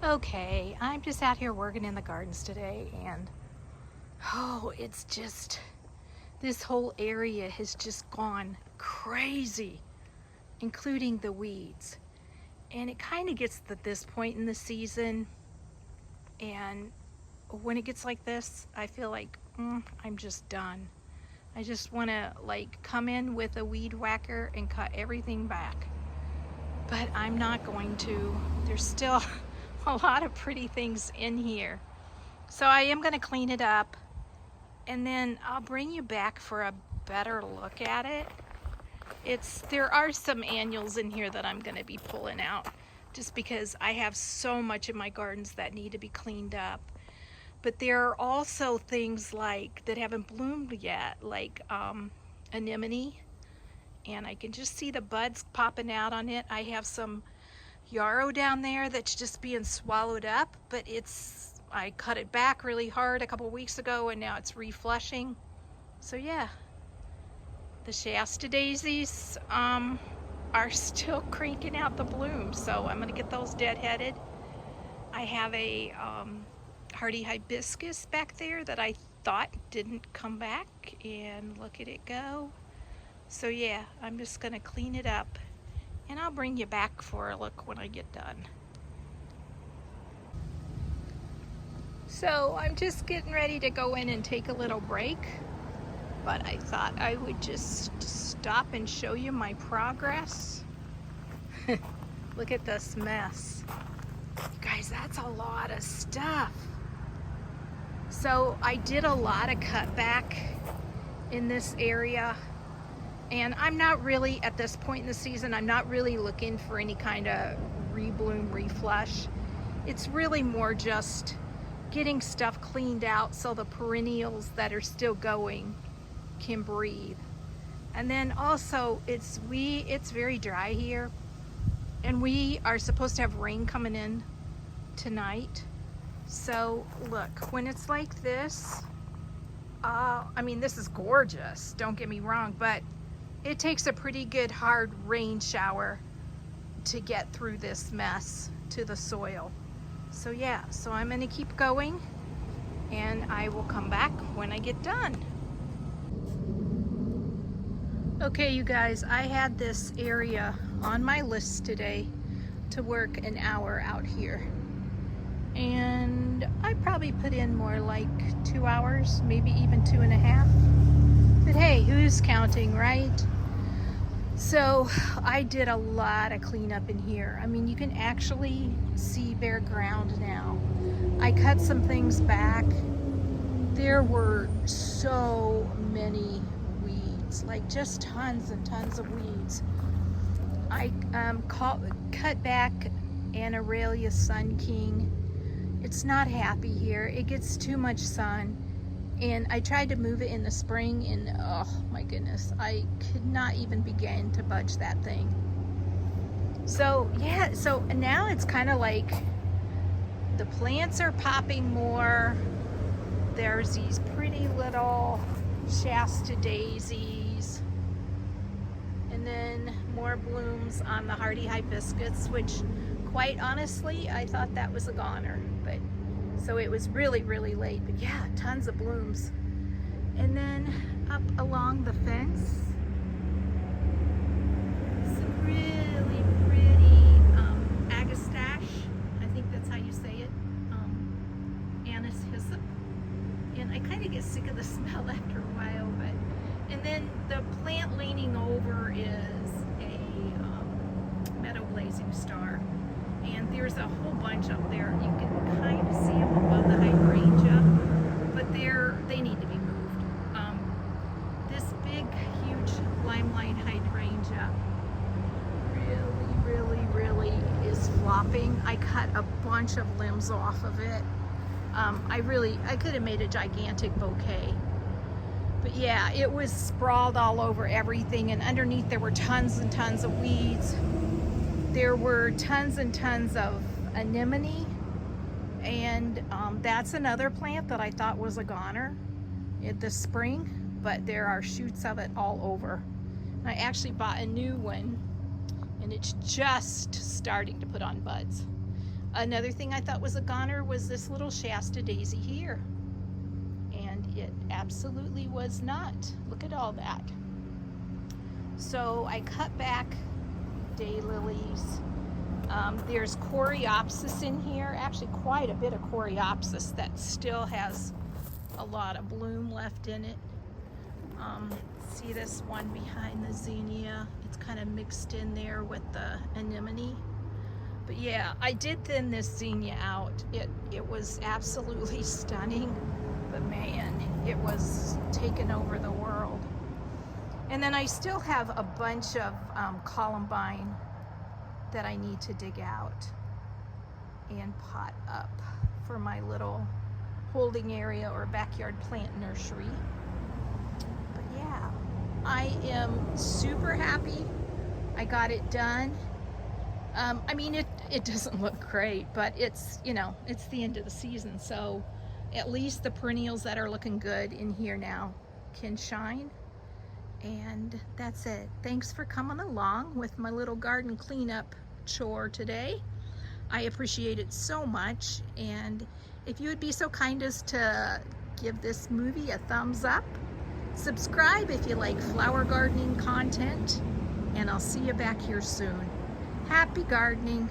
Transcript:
Okay, I'm just out here working in the gardens today, and it's just, this whole area has just gone crazy, including the weeds. And it kind of gets to this point in the season, and when it gets like this, I feel like I'm just done. I just want to like come in with a weed whacker and cut everything back. But I'm not going to. There's still a lot of pretty things in here. So I am going to clean it up, and then I'll bring you back for a better look at it. There are some annuals in here that I'm going to be pulling out just because I have so much in my gardens that need to be cleaned up. But there are also things like that haven't bloomed yet, like anemone, and I can just see the buds popping out on it. I have some yarrow down there that's just being swallowed up, but I cut it back really hard a couple weeks ago, and now it's reflushing. So yeah, the Shasta daisies are still cranking out the blooms, so I'm gonna get those deadheaded. I have a hardy hibiscus back there that I thought didn't come back, and look at it go. So yeah, I'm just gonna clean it up, and I'll bring you back for a look when I get done. So I'm just getting ready to go in and take a little break, but I thought I would just stop and show you my progress. Look at this mess. You guys, that's a lot of stuff. So I did a lot of cutback in this area, and I'm not really, at this point in the season, I'm not really looking for any kind of rebloom, reflush. It's really more just getting stuff cleaned out so the perennials that are still going can breathe. And then also it's very dry here, and we are supposed to have rain coming in tonight. So look, when it's like this, I mean, this is gorgeous, don't get me wrong, but it takes a pretty good hard rain shower to get through this mess to the soil. So yeah, so I'm gonna keep going, and I will come back when I get done. Okay, you guys, I had this area on my list today to work an hour out here, and I probably put in more like 2 hours, maybe even 2.5. But hey, who's counting, right? So I did a lot of cleanup in here. I mean, you can actually see bare ground now. I cut some things back. There were so many weeds, like just tons and tons of weeds. I cut back Anneralia Sun King. It's not happy here. It gets too much sun. And I tried to move it in the spring, and oh my goodness, I could not even begin to budge that thing. So yeah, so now it's kind of like the plants are popping more. There's these pretty little Shasta daisies, and then more blooms on the hardy hibiscus, which quite honestly, I thought that was a goner, but so it was really, really late. But yeah, tons of blooms. And then up along the fence, some really pretty agastache. I think that's how you say it. Anise hyssop. And I kind of get sick of the smell after a while. But and then the plant leaning over is a meadow blazing star. And there's a whole bunch up there. You can kind of see them above the hydrangea, but they need to be moved. This big, huge limelight hydrangea really is flopping. I cut a bunch of limbs off of it. I could have made a gigantic bouquet. But yeah, it was sprawled all over everything, and underneath there were tons and tons of weeds. There were tons and tons of anemone, and that's another plant that I thought was a goner this spring, but there are shoots of it all over. And I actually bought a new one, and it's just starting to put on buds. Another thing I thought was a goner was this little Shasta daisy here. And it absolutely was not. Look at all that. So I cut back daylilies. There's Coreopsis in here, actually quite a bit of Coreopsis that still has a lot of bloom left in it. See this one behind the zinnia? It's kind of mixed in there with the anemone. But yeah, I did thin this zinnia out. It was absolutely stunning, but man, it was taking over the world. And then I still have a bunch of columbine that I need to dig out and pot up for my little holding area or backyard plant nursery. But yeah, I am super happy I got it done. I mean, it doesn't look great, but it's, you know, it's the end of the season, so at least the perennials that are looking good in here now can shine. And that's it. Thanks for coming along with my little garden cleanup chore today. I appreciate it so much, and if you would be so kind as to give this movie a thumbs up, subscribe if you like flower gardening content, and I'll see you back here soon. Happy gardening.